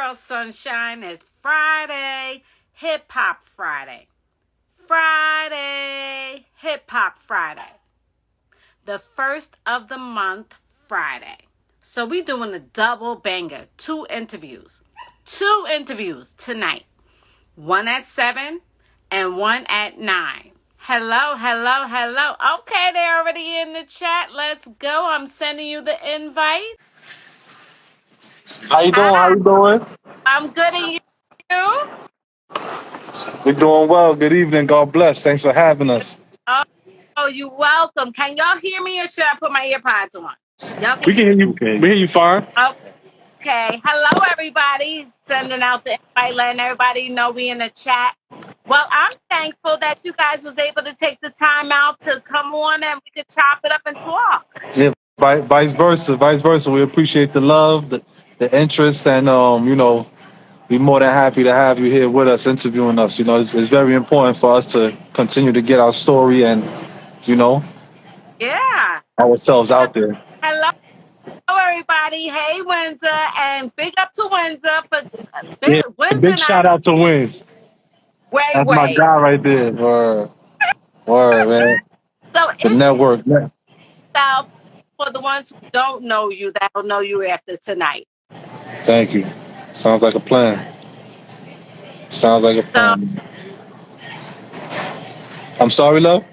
girl, Sunshine. It's Friday, Hip Hop Friday. Friday, Hip Hop Friday. The first of the month, Friday. So we doing a double banger. Two interviews tonight. One at 7 and one at 9. Hello. Okay, they're already in the chat. Let's go. I'm sending you the invite. How you doing? I'm good, and you? We're doing well. Good evening. God bless. Thanks for having us. Oh, you're welcome. Can y'all hear me, or should I put my earpods on? Y'all We can hear you. Okay. We hear you fine. Okay. Hello, everybody. Sending out the invite, letting everybody know we in the chat. Well, I'm thankful that you guys was able to take the time out to come on and we could chop it up and talk. Yeah, vice versa. We appreciate the love, the interest, and we're more than happy to have you here with us, interviewing us. It's very important for us to continue to get our story and Yeah. ourselves out there. Hello, everybody. Hey, Windsor, and big up to Windsor for Big shout out to Win. That's my guy right there. Word, man. So The network. For the ones who don't know you, that'll know you after tonight. Thank you. Sounds like a plan. I'm sorry, love?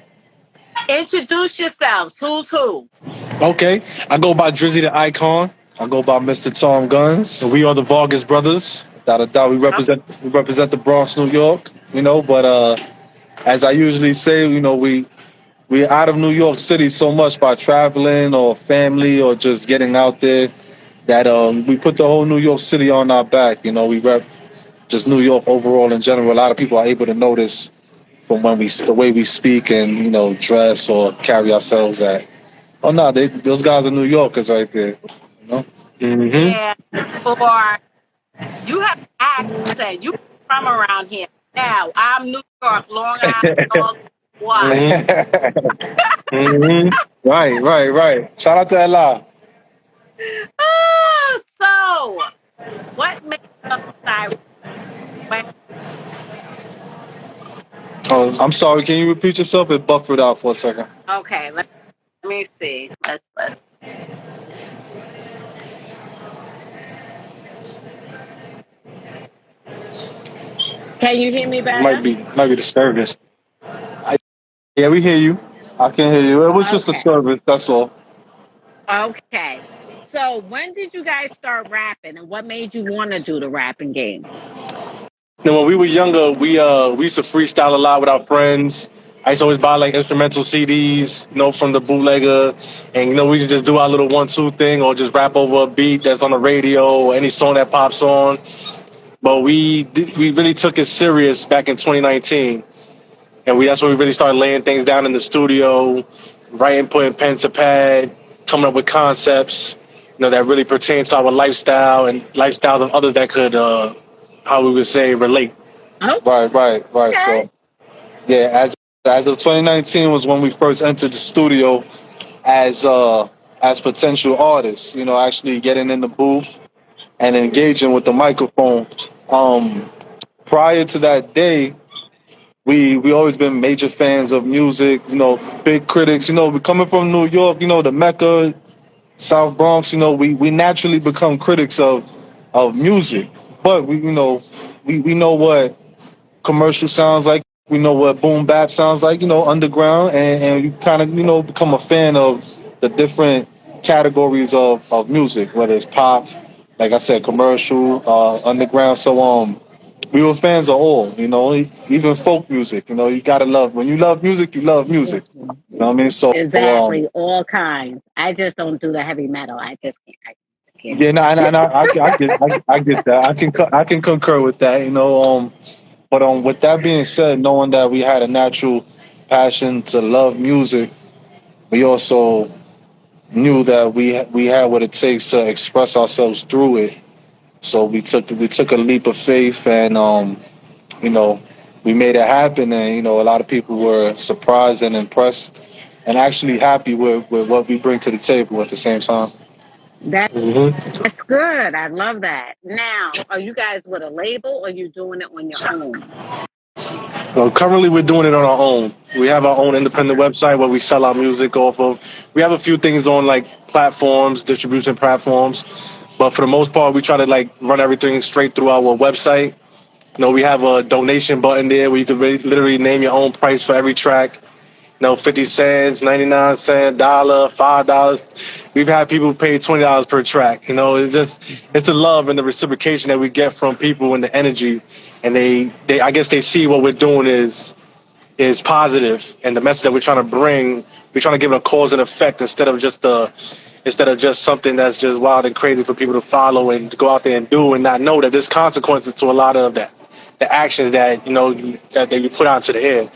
Introduce yourselves. Who's who? Okay. I go by Drizzy the Icon. I go by Mr. Tom Gunz. We are the Vargas Brothers. Without a doubt, we represent the Bronx, New York. But as I usually say, we're out of New York City so much by traveling or family or just getting out there that we put the whole New York City on our back. We rep just New York overall in general. A lot of people are able to notice from the way we speak and dress or carry ourselves at. Oh no, those guys are New Yorkers right there. Mm-hmm. Yeah. Or you have accent. You from around here. Now I'm New York, Long Island, what? Mm-hmm. Right. Shout out to Ella. So what makes up the Oh, I'm sorry. Can you repeat yourself? It buffered out for a second. Okay, let me see. Let's. Can you hear me better? Might be the service. Yeah, we hear you. I can hear you. It was just a service. That's all. Okay. So when did you guys start rapping, and what made you want to do the rapping game? When we were younger, we used to freestyle a lot with our friends. I used to always buy like instrumental CDs, from the bootlegger, and we used to just do our little 1-2 thing, or just rap over a beat that's on the radio or any song that pops on. But we really took it serious back in 2019, and that's when we really started laying things down in the studio, writing, putting pen to pad, coming up with concepts, that really pertain to our lifestyle and lifestyle of others that could, how we would say, relate. Oh. Right. Okay. So, yeah, as of 2019 was when we first entered the studio as potential artists. Actually getting in the booth and engaging with the microphone. Prior to that day, we always been major fans of music. Big critics. We coming from New York. The Mecca, South Bronx. We naturally become critics of music, but we know what commercial sounds like. We know what boom bap sounds like, underground, and you kind of, become a fan of the different categories of music, whether it's pop, like I said, commercial, underground. So we were fans of all, even folk music. You gotta love, when you love music, you love music. You know what I mean? So exactly, all kinds. I just don't do the heavy metal. I just can't. Yeah, I get that. I can concur with that. But with that being said, knowing that we had a natural passion to love music, we also knew that we had what it takes to express ourselves through it. So we took a leap of faith, and we made it happen. And a lot of people were surprised and impressed, and actually happy with what we bring to the table at the same time. That's good. I love that. Now, are you guys with a label or are you doing it on your own? Well, currently we're doing it on our own. We have our own independent website where we sell our music off of. We have a few things on like platforms, distribution platforms, but for the most part, we try to like run everything straight through our website. We have a donation button there where you can literally name your own price for every track. 50 cents, 99 cents, dollar, $5. We've had people pay $20 per track. It's the love and the reciprocation that we get from people and the energy, and they I guess they see what we're doing is positive, and the message that we're trying to bring, we're trying to give it a cause and effect instead of just something that's just wild and crazy for people to follow and to go out there and do and not know that there's consequences to a lot of that. The actions that that you put onto the air.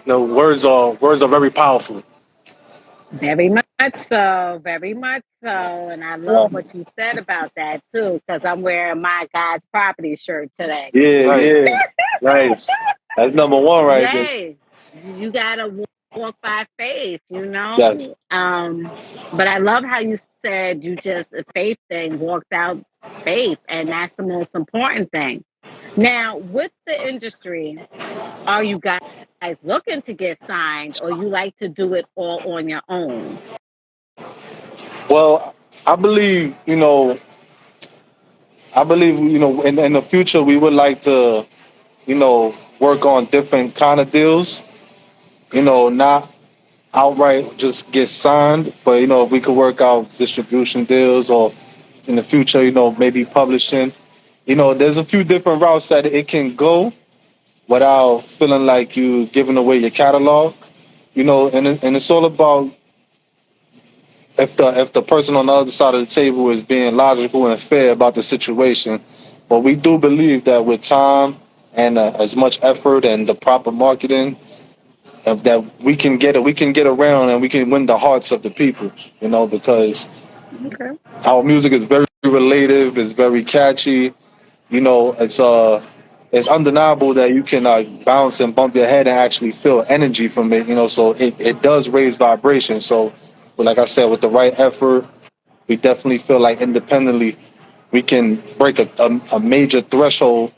Words are very powerful. Very much so. Very much so. And I love what you said about that too, because I'm wearing my God's property shirt today. Yeah, right. Yeah. Nice. That's number one right there. Yay. You gotta walk by faith, Yes. But I love how you said you just a faith thing, walked out faith, and that's the most important thing. Now, with the industry, are you guys looking to get signed, or you like to do it all on your own? Well, I believe, in the future we would like to, work on different kind of deals, not outright just get signed, but, if we could work out distribution deals or in the future, maybe publishing, there's a few different routes that it can go without feeling like you giving away your catalog, and it's all about if the person on the other side of the table is being logical and fair about the situation. But we do believe that with time and as much effort and the proper marketing, that we can get around and we can win the hearts of the people, because our music is very relative, it's very catchy, it's undeniable that you can bounce and bump your head and actually feel energy from it, so it does raise vibration. So, but like I said, with the right effort, we definitely feel like independently we can break a major threshold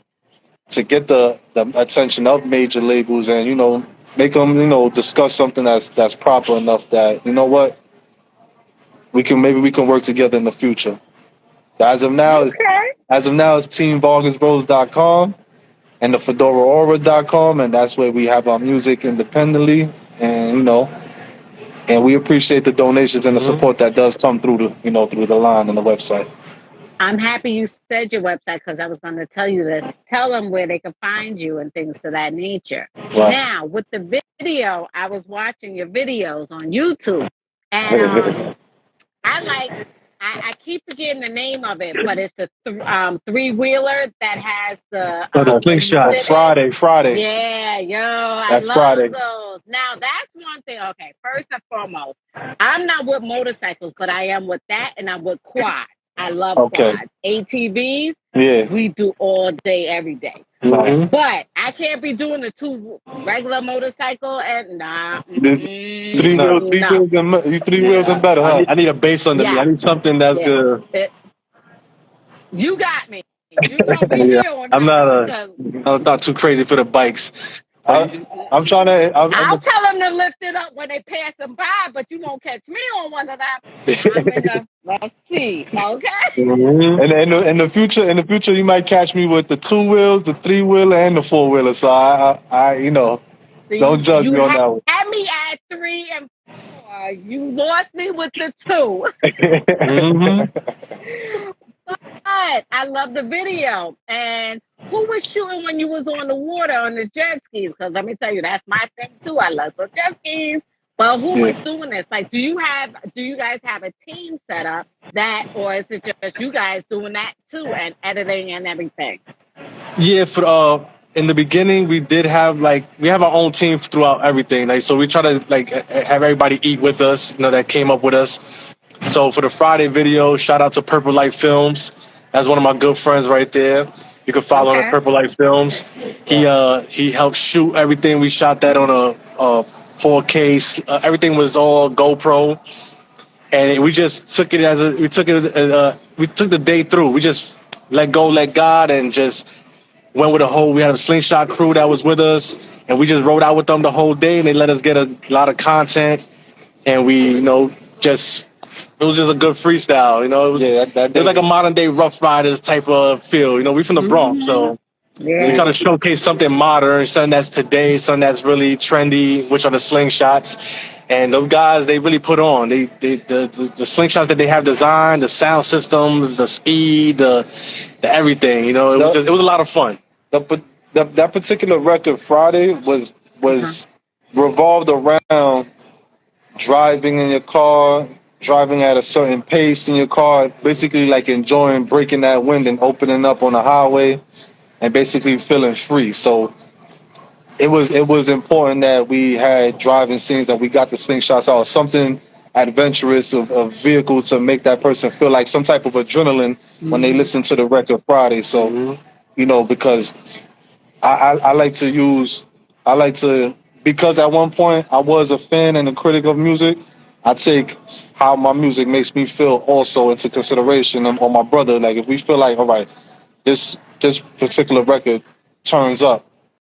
to get the attention of major labels and, make them, discuss something that's proper enough that, what, we can work together in the future. As of now, it's TheVargasBrothers.com and the FedoraAura.com, and that's where we have our music independently, and and we appreciate the donations and the support that does come through through the line and the website. I'm happy you said your website because I was going to tell you this. Tell them where they can find you and things of that nature. Right. Now, with the video, I was watching your videos on YouTube, and I keep forgetting the name of it, but it's the three-wheeler that has the slingshot. Friday. Yeah, I love Friday. Those. Now, that's one thing. Okay, first and foremost, I'm not with motorcycles, but I am with that, and I'm with quads. I love quads. ATVs, we do all day, every day. Mm-hmm. But I can't be doing the two regular motorcycle and three wheels and better. Huh? I need a bass under me. I need something that's good. You got me. You gonna be here on I'm not too crazy for the bikes. I'm trying to. I'll tell them to lift it up when they pass them by, but you won't catch me on one of them. Let's see, okay? Mm-hmm. And in the future, you might catch me with the 2 wheels, the 3-wheeler, and the 4-wheeler. So I see, don't judge me on that one. You had me at 3 and 4. You lost me with the 2. Mm-hmm. But I love the video. And who was shooting when you was on the water on the jet skis? Because let me tell you, that's my thing too. I love the jet skis. But who was doing this? Like, do you guys have a team set up that, or is it just you guys doing that too and editing and everything? Yeah, for in the beginning we did have we have our own team throughout everything. So we try to have everybody eat with us, that came up with us. So for the Friday video, shout out to Purple Light Films. That's one of my good friends right there. You can follow him at Purple Light Films. He helped shoot everything. We shot that on a 4K. Everything was all GoPro. and we just took it as we took the day through. We just let go, let God, and just went with we had a slingshot crew that was with us, and we just rode out with them the whole day, and they let us get a lot of content, and we, it was just a good freestyle, it was like a modern day Rough Riders type of feel, we from the Bronx, so we try to showcase something modern, something that's today, something that's really trendy, which are the slingshots. And those guys, they really put on. The slingshots that they have designed, the sound systems, the speed, the everything. It was a lot of fun. That particular record, Friday, was revolved around driving in your car, driving at a certain pace in your car, basically like enjoying breaking that wind and opening up on the highway, and basically feeling free. So it was important that we had driving scenes, that we got the slingshots out, something adventurous of vehicle to make that person feel like some type of adrenaline when they listen to the record Friday. So, because I like to, because at one point I was a fan and a critic of music, I take how my music makes me feel also into consideration on my brother. Like, if we feel like, all right, this particular record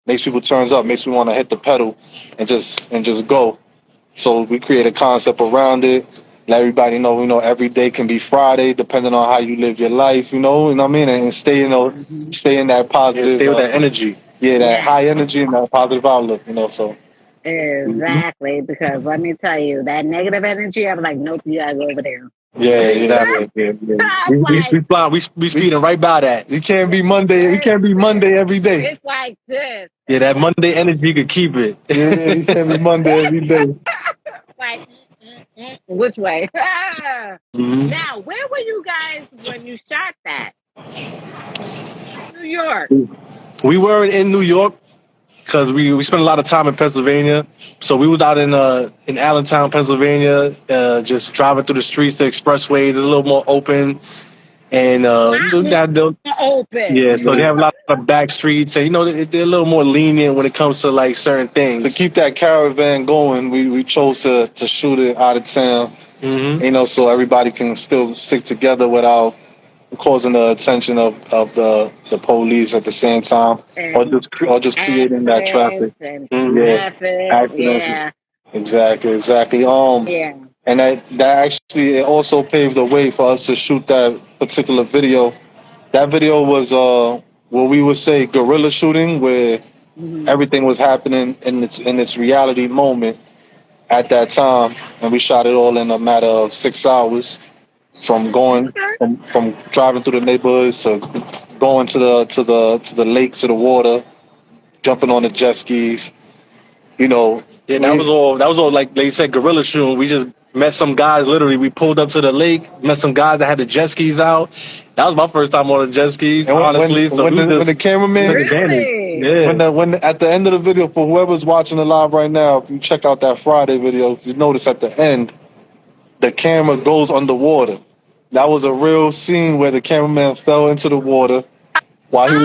makes me want to hit the pedal and just go. So we create a concept around it. Let everybody know, every day can be Friday, depending on how you live your life, you know what I mean? And stay in that positive, stay with that energy. Yeah, that high energy and that positive outlook, so. Exactly, because let me tell you, that negative energy, I'm like, nope, you gotta go over there. Yeah. We speeding right by that. You can't be Monday. You can't be Monday every day. It's like this. Yeah, that Monday energy, you could keep it. Yeah, you can't be Monday every day. Like, which way? Now, where were you guys when you shot that? New York. We were in New York because we spent a lot of time in Pennsylvania. So we was out in Allentown, Pennsylvania, just driving through the streets, the expressways. It's a little more open. And open. Yeah, so they have a lot of back streets, and they're a little more lenient when it comes to like certain things. To keep that caravan going, we chose to shoot it out of town. So everybody can still stick together without causing the attention of the police at the same time, or just creating that traffic. Accidents. Yeah. Exactly. And that actually, it also paved the way for us to shoot that particular video. That video was what we would say guerrilla shooting, where everything was happening in its reality moment at that time, and we shot it all in a matter of 6 hours, from driving through the neighborhoods to going to the lake, to the water, jumping on the jet skis. Yeah, that was all like they said, guerrilla shooting. We just met some guys. Literally, we pulled up to the lake, met some guys that had the jet skis out. That was my first time on the jet skis, honestly. When the cameraman, when at the end of the video, for whoever's watching it live right now, if you check out that Friday video, if you notice at the end, the camera goes underwater. That was a real scene where the cameraman fell into the water while he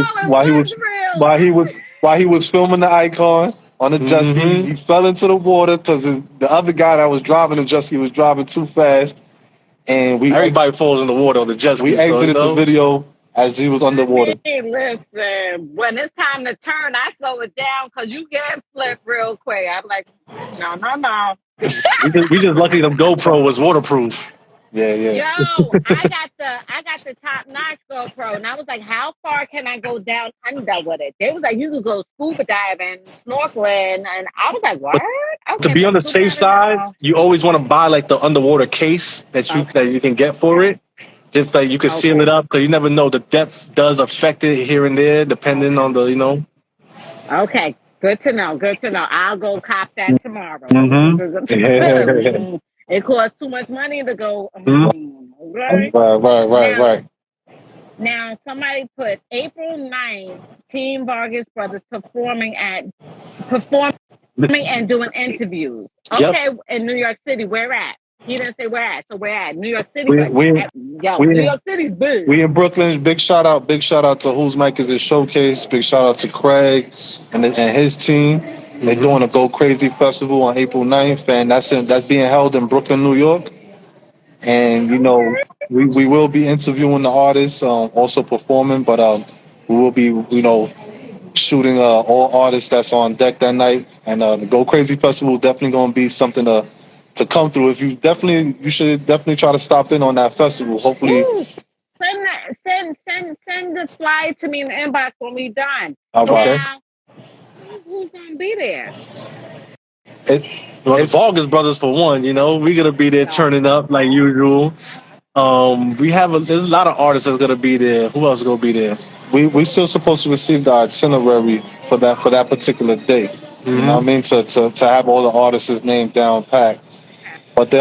was filming the icon on the jet ski. He fell into the water because the other guy that was driving the jet ski was driving too fast, and everybody falls in the water on the jet ski. We exited the video as he was underwater. Hey, listen, when it's time to turn, I slow it down because you get flipped real quick. I'm like, no. we just lucky the GoPro was waterproof. Yeah. Yo, I got the top notch GoPro, and I was like, how far can I go down under with it? They was like, you could go scuba diving, snorkeling, and I was like, what? Okay, to be on the safe side, you always want to buy like the underwater case that you can get for it. Just like you can seal it up, because you never know, the depth does affect it here and there, depending on the Okay. Good to know. I'll go cop that tomorrow. It costs too much money to go. Right. Now, somebody put April 9th, Team Vargas Brothers performing and doing interviews. Okay, in New York City, where at? He didn't say where at, so where at? New York City. New York City's big. We in Brooklyn. Big shout out to Whose Mic Is It Showcase. Big shout out to Craig and his team. They're doing a Go Crazy Festival on April 9th, and that's being held in Brooklyn, New York. and you know we will be interviewing the artists, also performing, but we will be shooting all artists that's on deck that night, and the Go Crazy Festival definitely gonna be something to come through. If you should definitely try to stop in on that festival. Hopefully, Ooh, send the flyer to me in the inbox when we done. okay. Now, who's gonna be there? Well, the Vargas Brothers for one, we're gonna be there turning up like usual. There's a lot of artists that's gonna be there. Who else is gonna be there? We still supposed to receive the itinerary for that particular day. Mm-hmm. You know what I mean? To have all the artists' names down packed. But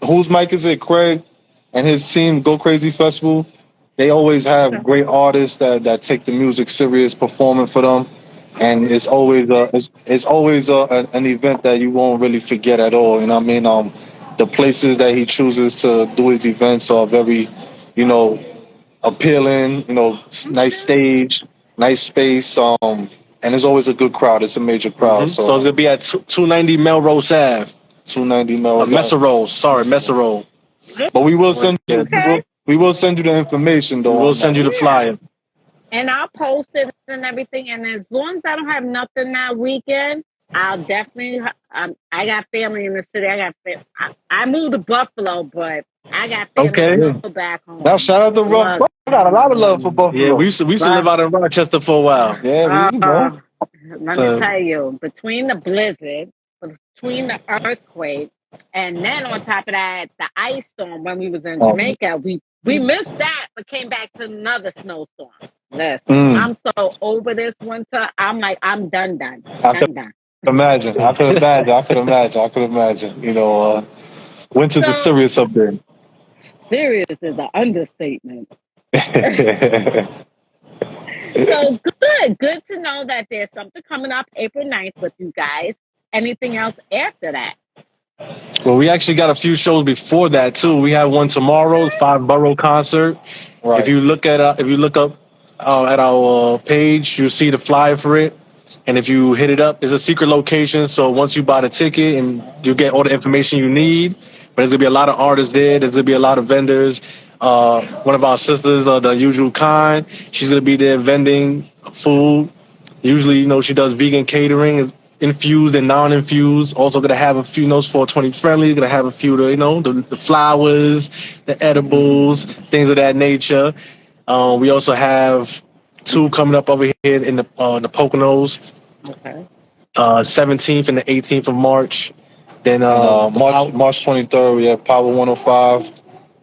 whose mic is it? Craig and his team, Go Crazy Festival. They always have great artists that take the music serious, performing for them, and it's always an event that you won't really forget at all. You know what I mean? The places that he chooses to do his events are very, appealing. Nice stage, nice space. And it's always a good crowd. It's a major crowd. Mm-hmm. So it's gonna be at 290 Melrose Ave. 290 Melrose. Messerole. Sorry, Messerole. But we will send you. We will send you the information, though. We'll send you the flyer. And I'll post it and everything. And as long as I don't have nothing that weekend, I'll definitely. I got family in the city. I moved to Buffalo, but I got family back home. Now shout out to Rock. I got a lot of love for Buffalo. Yeah, we used to live out in Rochester for a while. Yeah, let me tell you, between the blizzard, between the earthquake, and then on top of that, the ice storm when we was in Jamaica, we missed that, but came back to another snowstorm. Listen, I'm so over this winter. I'm like, I'm done. I could imagine. Winter's a serious up there. Serious is an understatement. So good to know that there's something coming up April 9th with you guys. Anything else after that? Well, we actually got a few shows before that too. We have one tomorrow, 5 Borough concert. Right. If you look up at our page, you'll see the flyer for it. And if you hit it up, it's a secret location. So once you buy the ticket, and you'll get all the information you need. But there's gonna be a lot of artists there. There's gonna be a lot of vendors. One of our sisters, the usual kind, she's gonna be there vending food. Usually, she does vegan catering, infused and non-infused. Also gonna have a few 420 friendly. Gonna have a few the flowers, the edibles, things of that nature. We also have 2 coming up over here in the Poconos. Okay. 17th and the 18th of March. Then March 23rd, we have Power 105.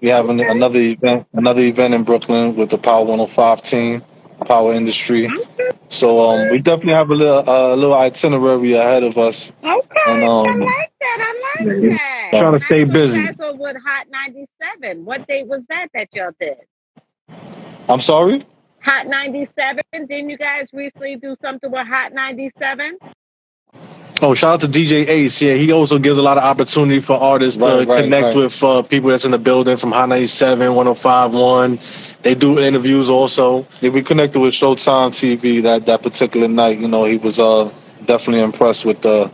We have another event in Brooklyn with the Power 105 team, Power Industry. So we definitely have a little itinerary ahead of us. Okay, and, I like that. Trying to stay busy. You guys were with Hot 97. What date was that y'all did? I'm sorry? Hot 97. Didn't you guys recently do something with Hot 97? Oh, shout out to DJ Ace. Yeah, he also gives a lot of opportunity for artists to connect with people that's in the building from Hot 97, 105.1. They do interviews also. Yeah, we connected with Showtime TV that particular night. He was definitely impressed with the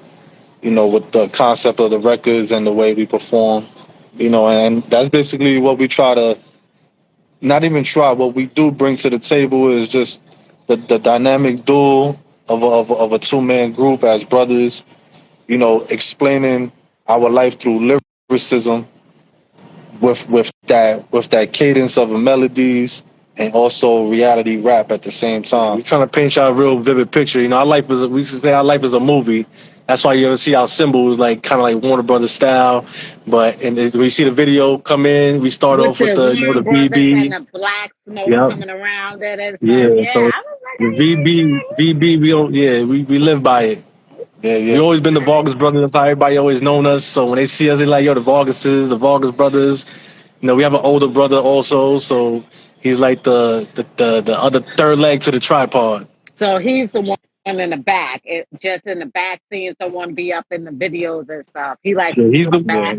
concept of the records and the way we perform. And that's basically what we try to. Not even try. What we do bring to the table is just the dynamic duo of a 2-man group as brothers, explaining our life through lyricism with that cadence of melodies and also reality rap at the same time. We're trying to paint y'all a real vivid picture. We should say our life is a movie. That's why you ever see our symbols kind of like Warner Brothers style. But when you see the video come in, we start off with the VB and the black smoke coming around it. And so, I so was like, VB, we live by it. Yeah. We always been the Vargas Brothers. That's how everybody always known us. So when they see us, they're like, the Vargas Brothers. We have an older brother also, so he's like the other third leg to the tripod. So he's the one in the back, just in the back scenes. Don't want to be up in the videos and stuff. He's the back.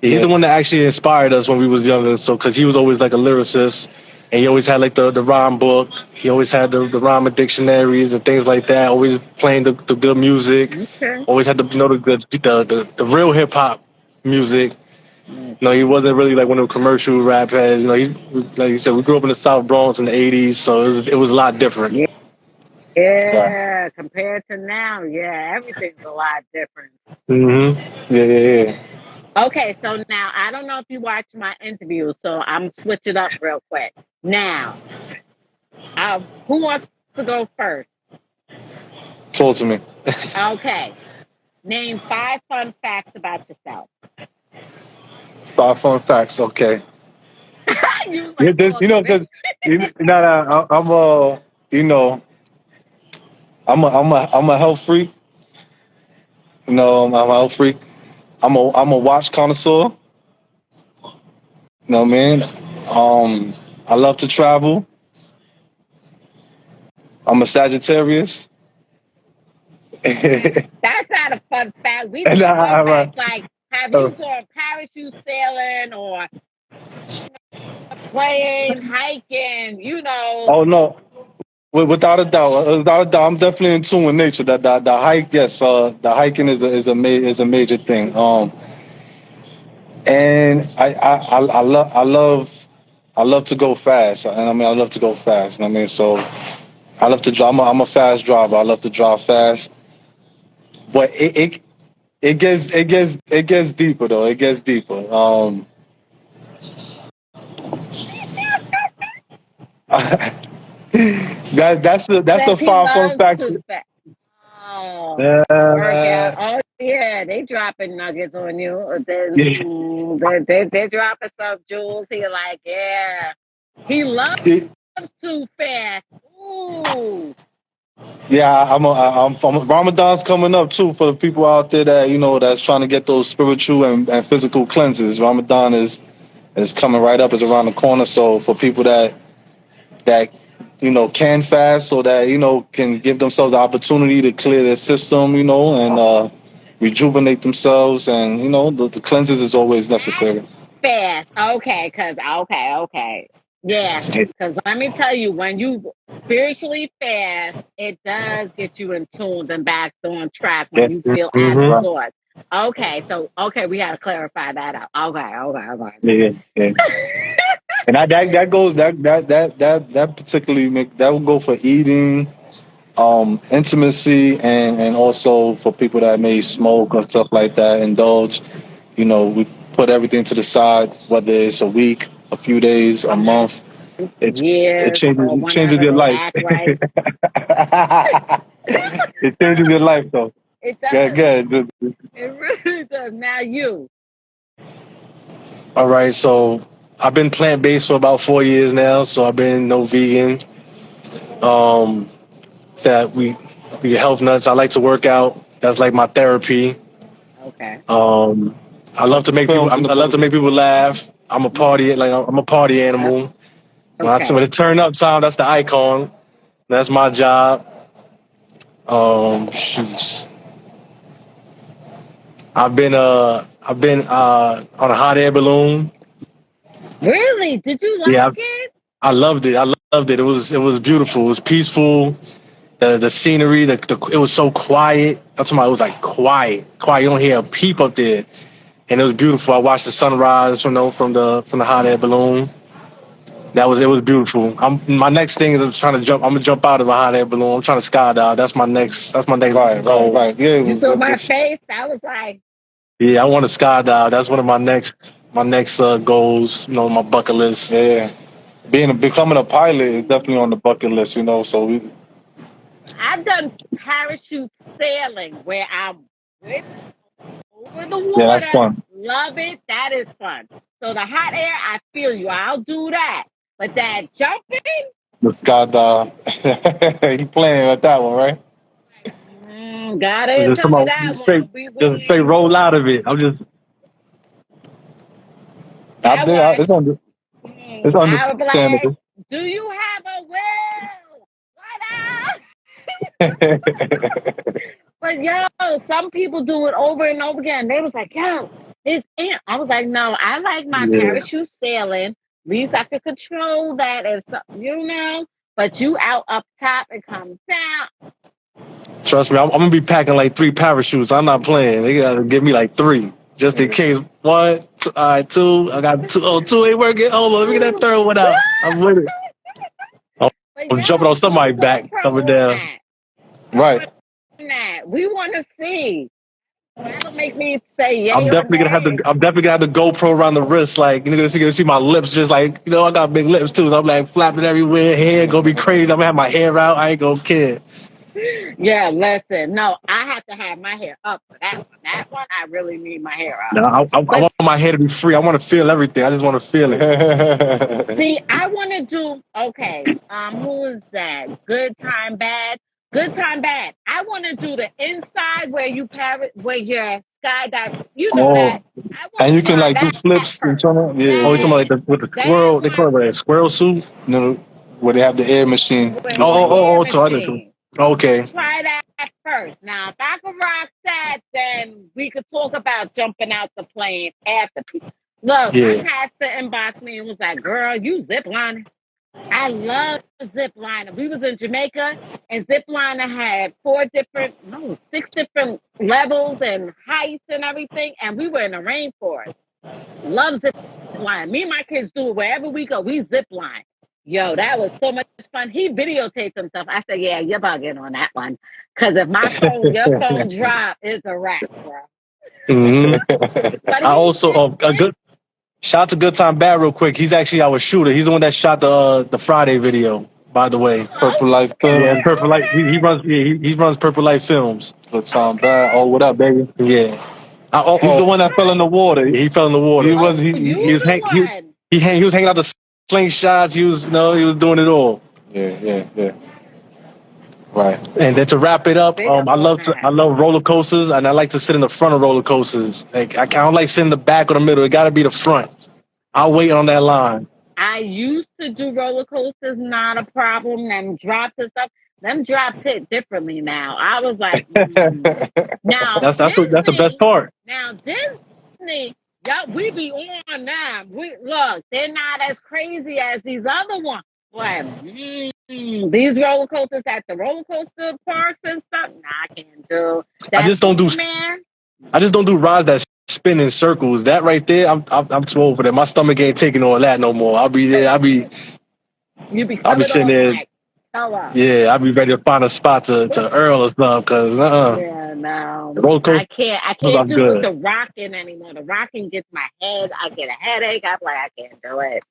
He's the one that actually inspired us when we was younger. So because he was always like a lyricist, and he always had like the rhyme book. He always had the rhyme dictionaries and things like that. Always playing the good music. Okay. Always had the real hip hop music. No, he wasn't really like one of the commercial rap heads. He like you said, we grew up in the South Bronx in the '80s, so it was a lot different. Yeah, compared to now, everything's a lot different. Yeah. Okay, so now I don't know if you watched my interview, so I'm switch it up real quick. Now, who wants to go first? Talk to me. Okay, name 5 fun facts about yourself. 5 fun facts. Okay. You was like, I'm a health freak. I'm a health freak. I'm a watch connoisseur. You know what I mean? I love to travel. I'm a Sagittarius. that's not a fun fact. We need fun facts like, have you gone parachute sailing or playing, hiking, Oh no, without a doubt, I'm definitely in tune with nature. The hike, yes, the hiking is a major thing. And I love to go fast, and I mean I love to go fast. And I mean, so I love to drive. I'm a fast driver. I love to drive fast, but it gets deeper though. It gets deeper. That's the 5 fun facts. Oh, workout. Oh yeah, they dropping nuggets on you. They're dropping some jewels. He like, he loves too fast. Ooh. Yeah, I'm Ramadan's coming up too for the people out there that that's trying to get those spiritual and physical cleanses. Ramadan is coming right up, is around the corner. So for people that can fast, so that can give themselves the opportunity to clear their system, and rejuvenate themselves, and the cleanses is always necessary. Fast, okay, okay. Yeah, because let me tell you, when you spiritually fast, it does get you in tune and back on track when you feel out of sorts. Okay, so we got to clarify that out. Okay. Yeah. And that goes that particularly that will go for eating, intimacy, and also for people that may smoke or stuff like that, indulge. We put everything to the side, whether it's a week, a few days, a month. It changes your life. Right. It changes your life, though. It does. Good. It really does. Now you. All right, so I've been plant-based for about 4 years now, so I've been no vegan. That we health nuts. I like to work out. That's like my therapy. Okay. I love to make people laugh. I'm a party animal. When it turn up time, that's the icon. That's my job. I've been on a hot air balloon. Really? Did you like it? I loved it. It was beautiful. It was peaceful. The scenery, it was so quiet. I'm talking about it was like quiet. You don't hear a peep up there, and it was beautiful. I watched the sunrise from the hot air balloon. It was beautiful. My next thing is I'm gonna jump out of a hot air balloon. I'm trying to skydive. That's my next goal. Right. Yeah, you saw my face. I was like, yeah, I want to skydive. That's one of my next goals. My bucket list. Yeah, becoming a pilot is definitely on the bucket list. So I've done parachute sailing where I'm over the water. Yeah, that's fun. Love it. That is fun. So the hot air, I feel you. I'll do that. But that jumping, the skydive, you playing with that one, right? got it. Just straight roll out of it. I'm just. It's understandable. Do you have a will? What up? But some people do it over and over again. They was like, it's ant. I was like, no, I like my parachute sailing. At least I could control that if but you out up top, it comes down. Trust me, I'm gonna be packing like 3 parachutes. I'm not playing. They gotta give me like 3 just in case. What? All right, 2. I got 2. Oh, 2 ain't working. Hold on, let me get that third one out. I'm with it. I'm jumping on somebody's back, coming down. Right. We want to see. That'll make me say yay I'm or definitely gonna have nay. the GoPro around the wrist, like you're gonna see my lips, just like I got big lips too. So I'm like flapping everywhere, hair gonna be crazy. I'm gonna have my hair out. I ain't gonna care. Yeah, listen. No, I have to have my hair up for that one. That one, I really need my hair up. No, I But want my hair to be free. I want to feel everything. I just want to feel it. see, I want to do okay. Who is that? Good time, bad. Good time, bad. I want to do the inside where you where you're skydive. You know that. Oh, I want and to you can try like do that flips and first. so on. Oh, you Yeah, talking yeah. about like with the That squirrel? They call it one like a squirrel suit. No, where they have the air machine. with You the can, air So I did too. machine. Okay. Try that first. Now, if I can rock that, then we could talk about jumping out the plane after people. Look, my Yeah. pastor inboxed me and was like, "Girl, you ziplining." I love ziplining. We was in Jamaica, and ziplining had 6 different levels and heights and everything, and we were in the rainforest. Love ziplining. Me and my kids do it wherever we go. We zipline. Yo, that was so much fun. He videotaped himself. I said, "Yeah, you're bugging on that one, because if your phone drop, it's a wrap, bro." hmm But I he also did a good shout out to Good Time Bad real quick. He's actually our shooter. He's the one that shot the Friday video. By the way, Oh, Purple Life yeah, Film, Purple Light. He okay. runs. He runs Purple Light Films. Good Time Bad. Oh, what up, baby? Yeah. He's the one that fell in the water. He fell in the He water. was Oh, He you was the one. he was hanging out the slingshots. He was he was doing it all. Yeah. Right. And then to wrap it up, Big up on I that. love roller coasters, and I like to sit in the front of roller coasters. Like I don't like sitting in the back or the middle. It got to be the front. I'll wait on that line. I used to do roller coasters, not a problem. Them drops and stuff, them drops hit differently now. I was like, now That's the best Disney, part. y'all, we be on them. We look, they're not as crazy as these other ones. But these roller coasters at the roller coaster parks and stuff, nah, I can't do I that. just don't do Man, rides that spin in circles. That right there, I'm too old for that. My stomach ain't taking all that no more. I'll be there. you be I'll be coming sitting off there. like, tell us. Yeah, I'll be ready to find a spot to Earl or something. Cause Yeah, the no, roller coaster, I can't I'm do with the good. rocking anymore. The rocking gets my head. I get a headache. I'm like, I can't do it.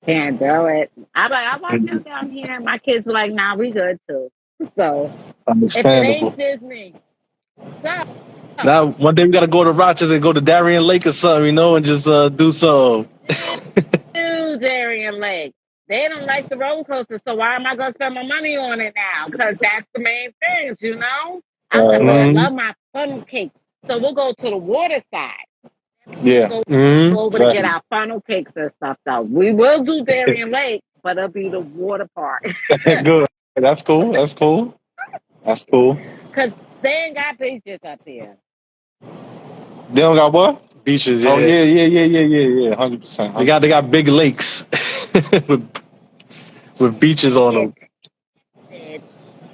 Can't do it. I'm like, I want you down here. My kids were like, nah, we good too. So if it ain't Understandable. Disney, so Now, one day we gotta go to Rochester and go to Darien Lake or something, and just do so. do Darien Lake. They don't like the roller coaster, so why am I gonna spend my money on it now? Because that's the main things. I said, but I Mm-hmm. love my funnel cake. So we'll go to the water side. Yeah. Go Mm-hmm. over to get Exactly. our funnel cakes and stuff though. We will do Darien Lake, but it'll be the water park. Good. That's cool. Cause they ain't got beaches up here. They don't got what? Beaches, Oh yeah. yeah. 100%. They got big lakes with beaches on them. It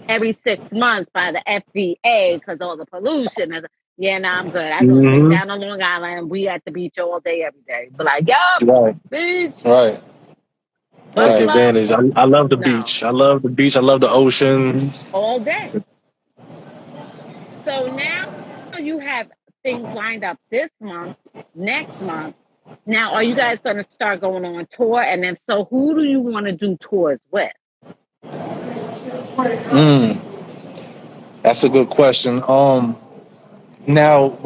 every 6 months by the FDA because all the pollution. Yeah, no, I'm good. I go straight Mm-hmm. down to Long Island and we at the beach all day, every day. But like, yup, Right. beach. Right. Take Buckle Right. up. advantage. I love the No, beach. I love the beach. I love the ocean. all day. So now you have things lined up this month, next month. Now, are you guys going to start going on tour? And if so, who do you want to do tours with? That's a good question. Now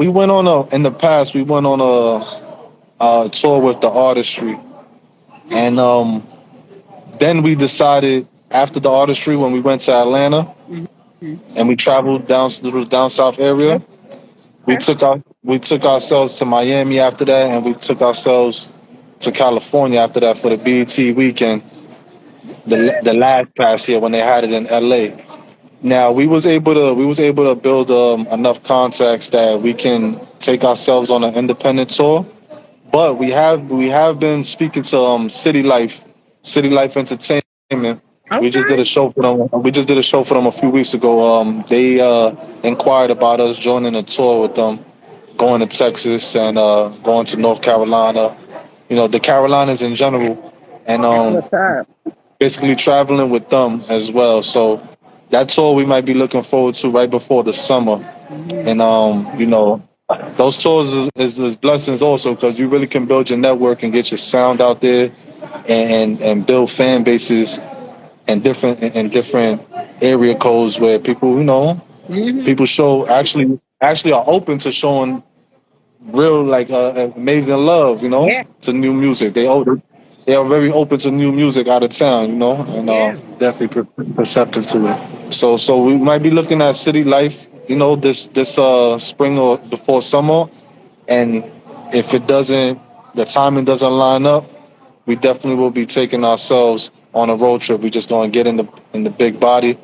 in the past we went on a tour with the artistry, and then we decided after the artistry when we went to Atlanta Mm-hmm. and we traveled down through the down south area. Okay. We took ourselves to Miami after that, and we took ourselves to California after that for the BET weekend, the last past year when they had it in LA. Now we was able to build enough contacts that we can take ourselves on an independent tour, but we have been speaking to City Life Entertainment. We just did Okay. a show for them. We just did a show for them a few weeks ago. They inquired about us joining a tour with them going to Texas and going to North Carolina. The Carolinas in general, and What's up? basically traveling with them as well. So that's all we might be looking forward to right before the summer. And those tours is blessings also because you really can build your network and get your sound out there, and build fan bases and different area codes where people people show actually are open to showing real like amazing love, Yeah. to new music. They are very open to new music out of town, and Yeah. Definitely perceptive to it. so we might be looking at city life, this spring or before summer, and if the timing doesn't line up, we definitely will be taking ourselves on a road trip. We just gonna get in the big body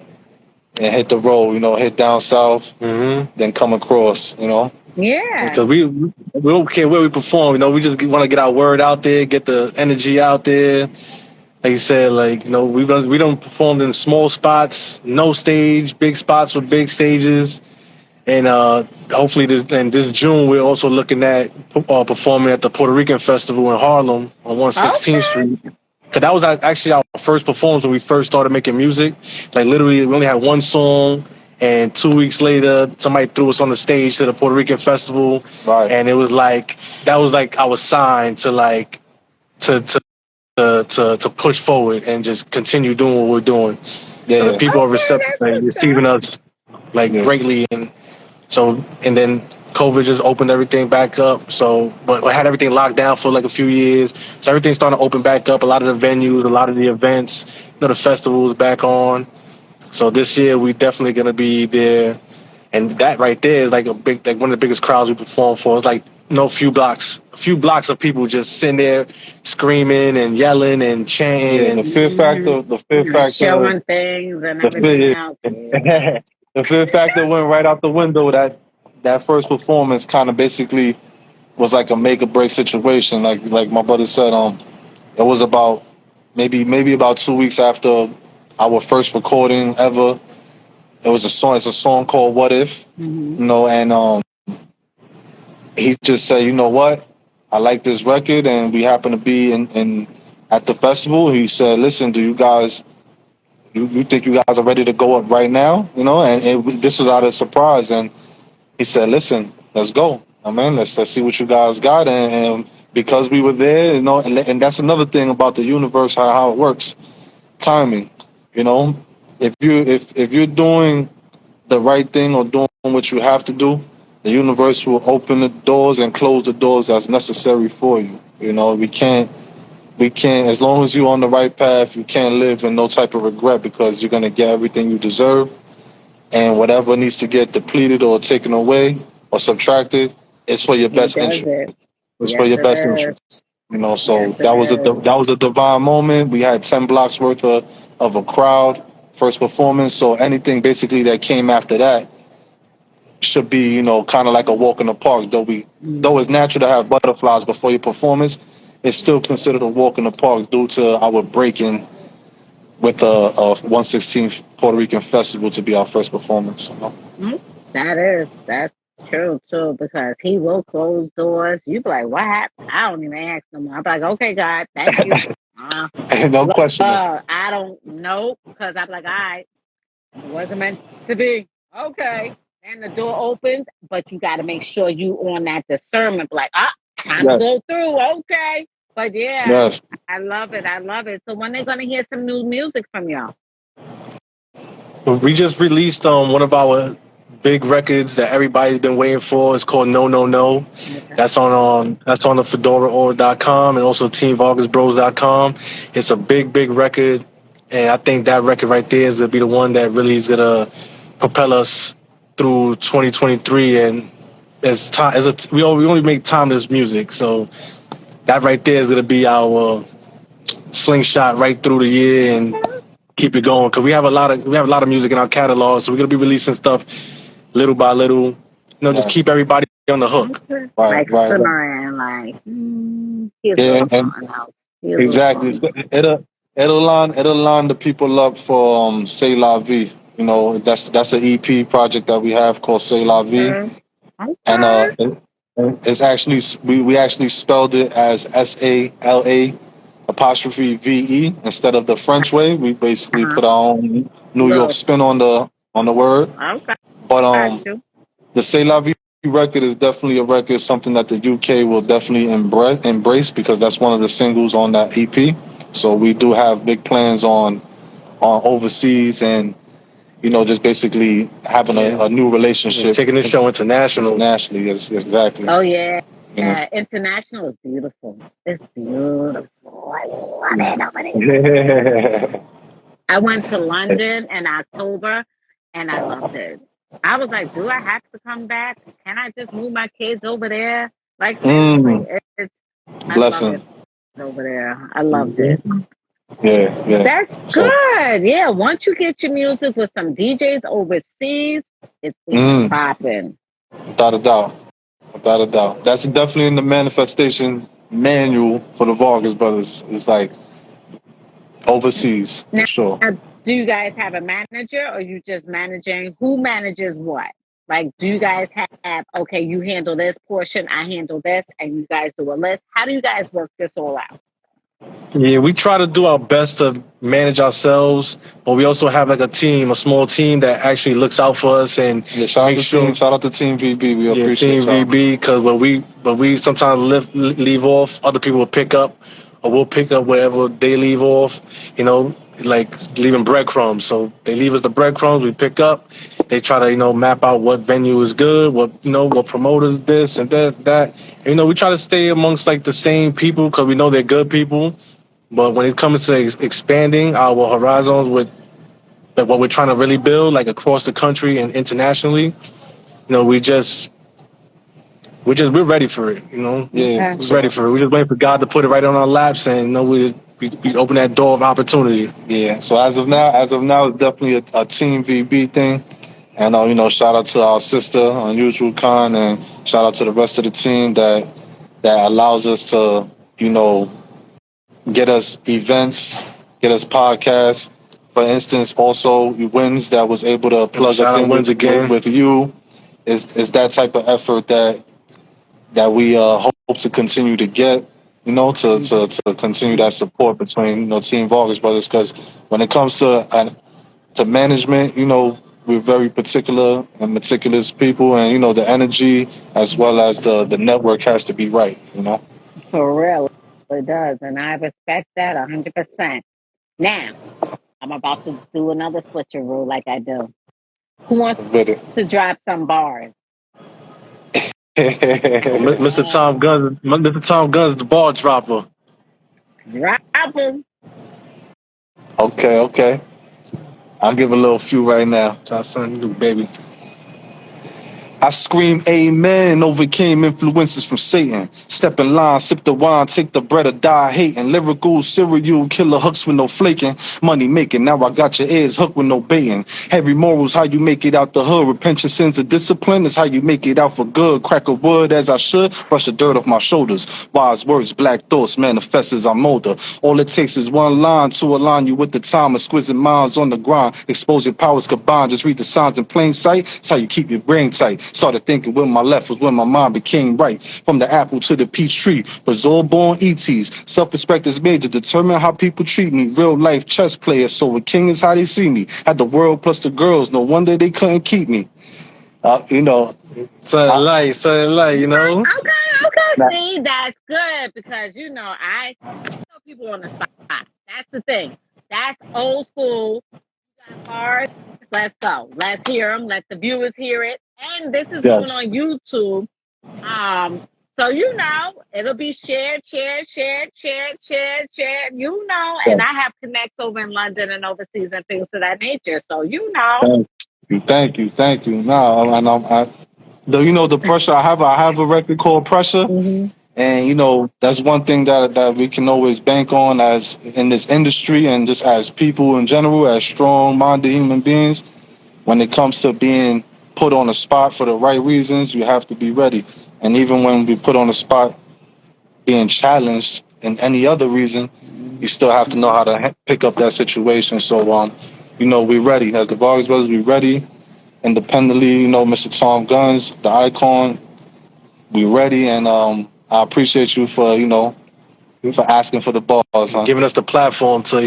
and hit the road, hit down south, then come across, Yeah. Because we don't care where we perform, we just want to get our word out there, get the energy out there. Like you said, we don't perform in small spots, no stage, big spots with big stages, and hopefully this June we're also looking at performing at the Puerto Rican Festival in Harlem on 116th Street. Cause that was actually our first performance when we first started making music. Like literally, we only had one song, and 2 weeks later, somebody threw us on the stage to the Puerto Rican Festival, Right. and it was like that was like our sign to like to push forward and just continue doing what we're doing. Yeah. So the people are receptive and receiving us greatly, and then COVID just opened everything back up. So, but I had everything locked down for like a few years. So everything's starting to open back up. A lot of the venues, a lot of the events, the festivals back on. So this year we definitely gonna be there, and that right there is like one of the biggest crowds we perform for. It's like a few blocks of people just sitting there screaming and yelling and chanting. Yeah, and the fear factor, showing things and everything else. Yeah. the fear factor went right out the window. That first performance kind of basically was like a make or break situation. Like my brother said, it was about maybe about 2 weeks after our first recording ever. It was a song. It's a song called "What If," and he just said, "You know what? I like this record," and we happen to be in at the festival. He said, "Listen, do you guys? You think you guys are ready to go up right now? And this was out of surprise, and he said, "Listen, let's go. Let's see what you guys got." And because we were there, and that's another thing about the universe, how it works, timing. If you're doing the right thing or doing what you have to do, the universe will open the doors and close the doors that's necessary for you. We can't, as long as you're on the right path, you can't live in no type of regret because you're gonna get everything you deserve, and whatever needs to get depleted or taken away or subtracted, it's for your best interest. It's for your best interest. So that was a divine moment. We had 10 blocks worth of a crowd first performance. So anything basically that came after that should be, kind of like a walk in the park. Though it's natural to have butterflies before your performance, it's still considered a walk in the park due to our break-in with a 116th Puerto Rican Festival to be our first performance. That's true too, because he will close doors. You be like, "What happened?" I don't even ask no more. I'm like, "Okay, God, thank you." No question. I don't know, because I'm like, "All right, it wasn't meant to be." Okay, and the door opens, but you got to make sure you on that discernment. Like, time to go through. Okay, but yeah, Yes. I love it. I love it. So when they gonna hear some new music from y'all? We just released one of our big records that everybody's been waiting for. It's called No No No. Okay. That's on the fedoraor.com and also TheVargasBrothers.com. It's a big record, and I think that record right there is gonna be the one that really is gonna propel us through 2023. And we only make timeless music, so that right there is gonna be our slingshot right through the year and keep it going, because we have a lot of music in our catalog, so we're gonna be releasing stuff little by little. Just keep everybody on the hook. Like simmering, like exactly. It'll line the people up for "C'est La Vie." That's an EP project that we have called "C'est La Vie," and It's actually we actually spelled it as SALA''VE instead of the French way. We basically put our own New York Little. spin on the word. Okay. But Got you. the C'est La Vie record is definitely a record, something that the UK will definitely embrace because that's one of the singles on that EP. So we do have big plans on overseas and just basically having a new relationship, taking the show international. Internationally, yes, exactly. Oh yeah. Yeah, international is beautiful. It's beautiful. I love it over there. I went to London in October and I loved it. I was like, do I have to come back? Can I just move my kids over there? Like seriously, I Blessing. love it over there. I loved it. Yeah. That's good. Yeah, once you get your music with some DJs overseas, it's popping. Without a doubt. That's definitely in the manifestation manual for the Vargas Brothers. It's like overseas, for sure. Now, do you guys have a manager or you just managing? Who manages what? Like, do you guys have, okay, you handle this portion, I handle this, and you guys do a list? How do you guys work this all out? Yeah, we try to do our best to manage ourselves, but we also have like a small team that actually looks out for us and shout out to Team VB. We appreciate Team VB because when we sometimes leave off, other people will pick up, or we'll pick up wherever they leave off. Like leaving breadcrumbs. So they leave us the breadcrumbs, we pick up. They try to map out what venue is good, what promoters this and that. And, we try to stay amongst like the same people because we know they're good people. But when it comes to expanding our horizons with what we're trying to really build, like across the country and internationally, we're ready for it. Yeah, we're ready for it. We're just waiting for God to put it right on our laps, and we open that door of opportunity. Yeah. So as of now, it's definitely a Team VB thing. And shout out to our sister Unusual Khan, and shout out to the rest of the team that allows us to get us events, get us podcasts. For instance, also Wins that was able to plug us in with you. Is that type of effort that we hope to continue to get, to continue that support between Team Vargas Brothers, because when it comes to management, we're very particular and meticulous people, and the energy as well as the network has to be right. For real. It does, and I respect that 100%. Now, I'm about to do another switcheroo like I do. Who wants to drop some bars? Mr. Tom Gunz is the ball dropper. Drop him. Okay. I'll give a little few right now. Try something new, baby. I scream amen, overcame influences from Satan. Step in line, sip the wine, take the bread or die hating. Lyrical, serial, killer hooks with no flaking. Money making, now I got your ears hooked with no baiting. Heavy morals, how you make it out the hood. Repent your sins of discipline is how you make it out for good. Crack a wood as I should, brush the dirt off my shoulders. Wise words, black thoughts, manifest as I'm older. All it takes is one line to align you with the time. Exquisite minds on the grind. Expose your powers combined, just read the signs in plain sight. It's how you keep your brain tight. Started thinking when my left was when my mind became right. From the apple to the peach tree, was all born ETs. Self-respect is made to determine how people treat me. Real life chess player, so a king is how they see me. Had the world plus the girls, no wonder they couldn't keep me. Something light, Okay. See, that's good because I tell people on the spot. That's the thing. That's old school. You got bars. Let's go. Let's hear them. Let the viewers hear it. And this is going on YouTube. So it'll be shared. And I have connects over in London and overseas and things of that nature. So Thank you. No, and the Pressure. I have a record called Pressure. Mm-hmm. And that's one thing that we can always bank on as in this industry and just as people in general, as strong-minded human beings. When it comes to being put on the spot for the right reasons, you have to be ready. And even when we put on the spot being challenged in any other reason, you still have to know how to pick up that situation. So, we're ready. As the Vargas Brothers, we're ready. Independently, Mr. Tom Gunz, the icon, we ready, and I appreciate you for for asking for the balls, huh? Giving us the platform to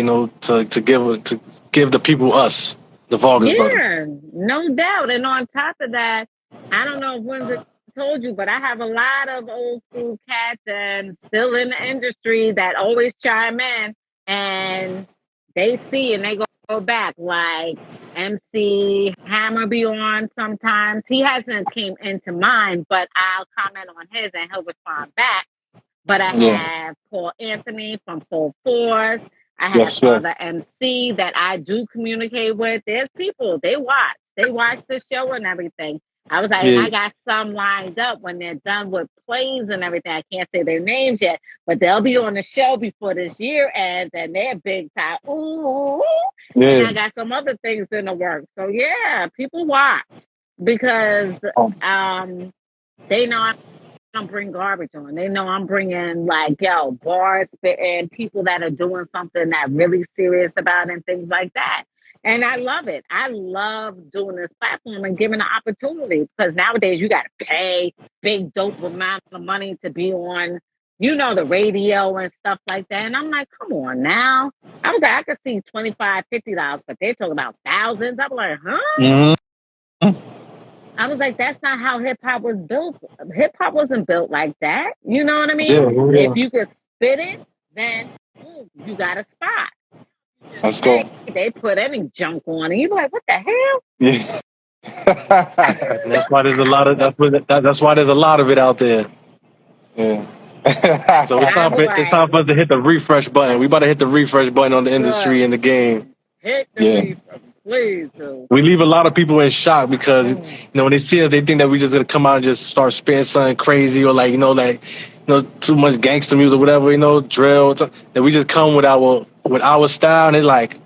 give the people us, the Vargas Brothers. Yeah, no doubt. And on top of that, I don't know if Windsor told you, but I have a lot of old school cats and still in the industry that always chime in, and they see and they go back. Like MC Hammer be on sometimes. He hasn't came into mine, but I'll comment on his and he'll respond back. But I Yeah. have Paul Anthony from Full Force. I have Yes, sir. other MC that I do communicate with. There's people, they watch the show and everything. I was like, and Yeah. I got some lined up when they're done with plays and everything. I can't say their names yet, but they'll be on the show before this year ends, and they're big time. Ooh. And Yeah. I got some other things in the works. So yeah, people watch because they know I'm bring garbage on. They know I'm bringing bars, spitting, people that are doing something that really serious about and things like that. And I love it. I love doing this platform and giving the opportunity because nowadays you got to pay big dope amount of money to be on, the radio and stuff like that. And I'm like, come on now. I was like, I could see $25, $50, but they're talking about thousands. I'm like, huh? Mm-hmm. I was like, that's not how hip hop was built. Hip hop wasn't built like that. You know what I mean? Yeah. If you could spit it, then you got a spot. Let's go. They put any junk on it. You like, what the hell? Yeah. And that's why there's a lot of that's why there's a lot of it out there. Yeah. So it's time for us to hit the refresh button. We about to hit the refresh button on the industry and the game. Hit the refresh, please do. We leave a lot of people in shock because when they see us, they think that we just gonna come out and just start spitting something crazy or too much gangster music or whatever, drill. That we just come with our style, and it's like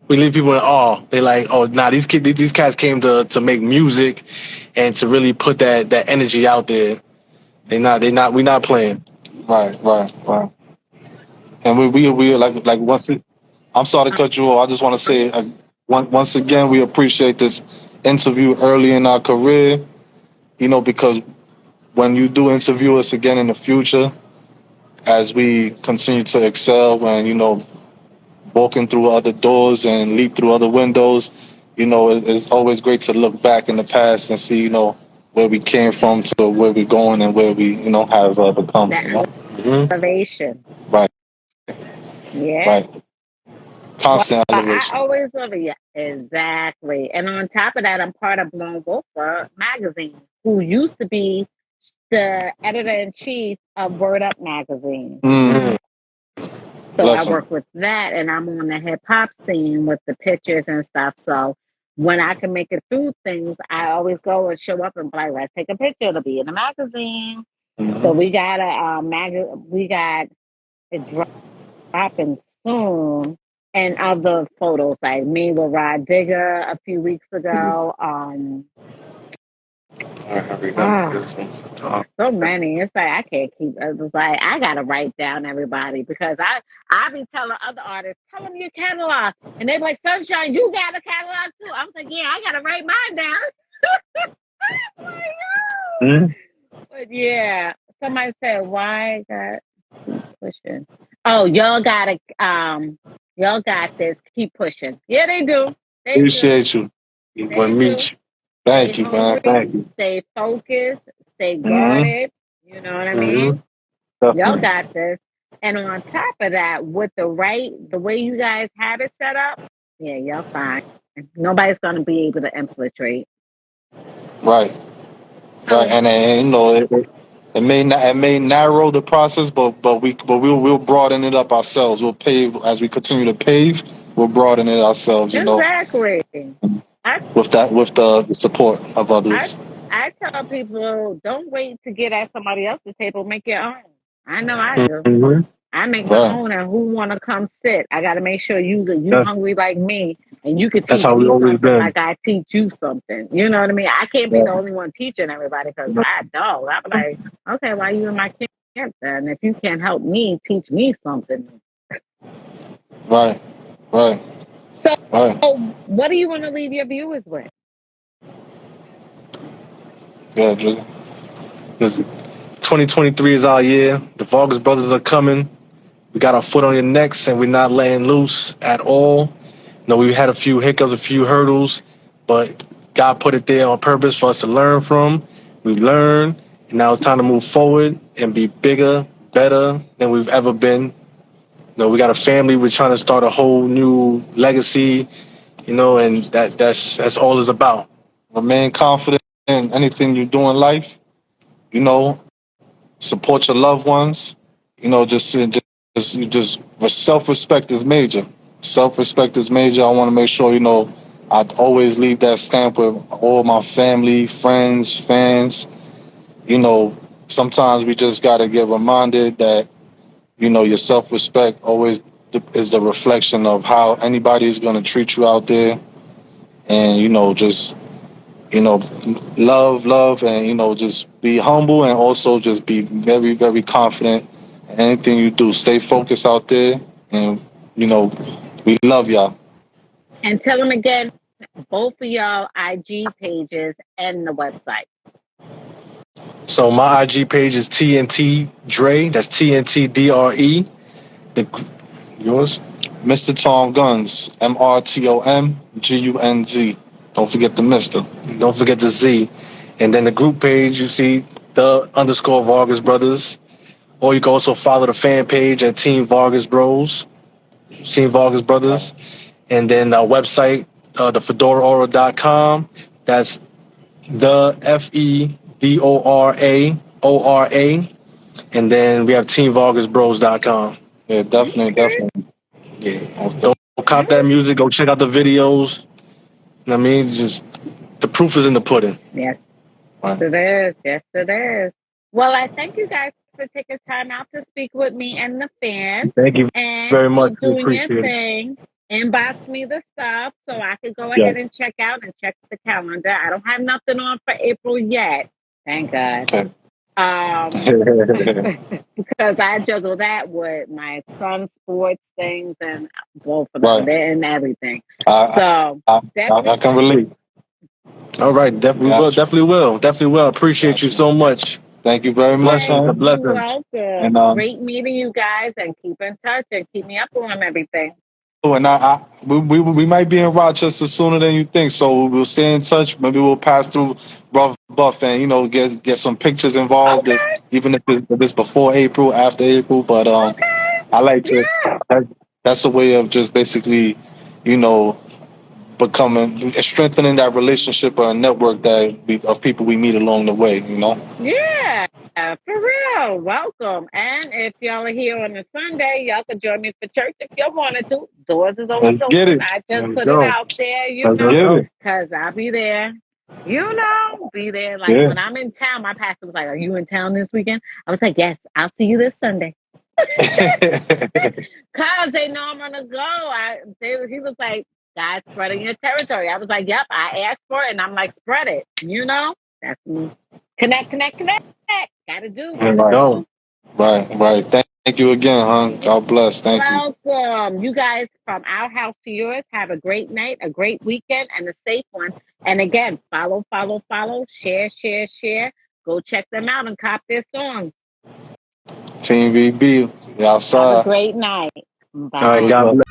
we leave people in awe. They like, oh, nah, these cats came to make music and to really put that energy out there. We not playing. Right. And we like once it. I'm sorry to cut you off. I just want to say once again we appreciate this interview early in our career. Because when you do interview us again in the future, as we continue to excel and walking through other doors and leap through other windows, it's always great to look back in the past and see where we came from to where we're going and where we have become. Elevation. Right. Yeah. Right. Constant elevation. I always love it. Yeah, exactly. And on top of that, I'm part of Blown Wolfer magazine, who used to be the editor-in-chief of Word Up magazine. Mm. So I work with that, and I'm on the hip-hop scene with the pictures and stuff. So when I can make it through things, I always go and show up and be like, let's take a picture. It'll be in the magazine. Mm-hmm. So we got it dropping soon. And other photos, like me with Rod Digger a few weeks ago. So many. It's like I can't keep. It's like I gotta write down everybody because I be telling other artists, tell them your catalog, and they be like, Sunshine, you got a catalog too. I'm like, yeah, I gotta write mine down. Like, oh. But yeah, somebody said, why got pushing? Oh, y'all gotta y'all got this. Keep pushing. Yeah, they do. Appreciate you. Meet you. Thank you, man. Thank you. Stay focused. Stay guarded. Mm-hmm. You know what I mean? Definitely. Y'all got this. And on top of that, with the way you guys have it set up, yeah, y'all fine. Nobody's gonna be able to infiltrate. Right. So, right. And it may narrow the process, but we'll broaden it up ourselves. We'll pave as we continue to pave. We'll broaden it ourselves. Exactly. With the support of others. I tell people, don't wait to get at somebody else's table. Make your own. I know I do. Mm-hmm. I make my own, and who want to come sit? I got to make sure you hungry like me, and you can teach me something like I teach you something. You know what I mean? I can't be the only one teaching everybody because I don't. I'm like, okay, why are you in my camp then? If you can't help me, teach me something. Right. So, what do you want to leave your viewers with? Yeah, Drizzy. 'Cause 2023 is our year. The Vargas Brothers are coming. We got our foot on your necks, and we're not laying loose at all. We had a few hiccups, a few hurdles, but God put it there on purpose for us to learn from. We've learned, and now it's time to move forward and be bigger, better than we've ever been. We got a family. We're trying to start a whole new legacy, and that's all it's about. Remain confident in anything you do in life. Support your loved ones. Just self-respect is major. Self-respect is major. I want to make sure, I always leave that stamp with all my family, friends, fans. Sometimes we just got to get reminded that, your self-respect always is the reflection of how anybody is going to treat you out there. And, just, love, and, just be humble, and also just be very, very confident in anything you do. Stay focused out there, and, we love y'all. And tell them again, both of y'all IG pages and the website. So my IG page is TNT Dre. That's TNT DRE. Yours? Mr. Tom Gunz, MRTOMGUNZ. Don't forget the Mr. Don't forget the Z. And then the group page, you see _Vargas Brothers. Or you can also follow the fan page at Team Vargas Bros. Team Vargas Brothers. And then our website, thefedoraora.com. That's FEDORAORA. And then we have TeamVargasBros.com. Yeah, definitely. Yeah. Don't cop that music. Go check out the videos. You know what I mean? Just the proof is in the pudding. Yes. Yes, it is. Yes, it is. Well, I thank you guys for taking time out to speak with me and the fans. Thank you very much. Keep doing your thing. Inbox me the stuff so I could go ahead and check out and check the calendar. I don't have nothing on for April yet. Thank God. Okay. Because I juggle that with my son's sports things and both of them and everything. I can relate. All right, definitely will. Appreciate you so much. Thank you very much. You're welcome. And, great meeting you guys, and keep in touch and keep me up on everything. And we might be in Rochester sooner than you think, so we'll stay in touch. Maybe we'll pass through Rough Buff and get some pictures involved, even if it's before April, after April. But I like to. That's a way of just basically, strengthening that relationship or network of people we meet along the way. Yeah. For real, welcome. And if y'all are here on a Sunday, y'all can join me for church if y'all wanted to. Doors is always open. I just put it out there, because I'll be there. Be there. Like when I'm in town, my pastor was like, "Are you in town this weekend?" I was like, "Yes, I'll see you this Sunday." Cause they know I'm gonna go. He was like, "God, spreading your territory." I was like, "Yep, I asked for it," and I'm like, "Spread it." That's me. Connect. Gotta do. Right. Thank you again, hon. God bless. Thank you. Welcome. You guys, from our house to yours, have a great night, a great weekend, and a safe one. And again, follow, share. Go check them out and cop their songs. Team VB, outside. Have a great night. Bye. All right, God bless.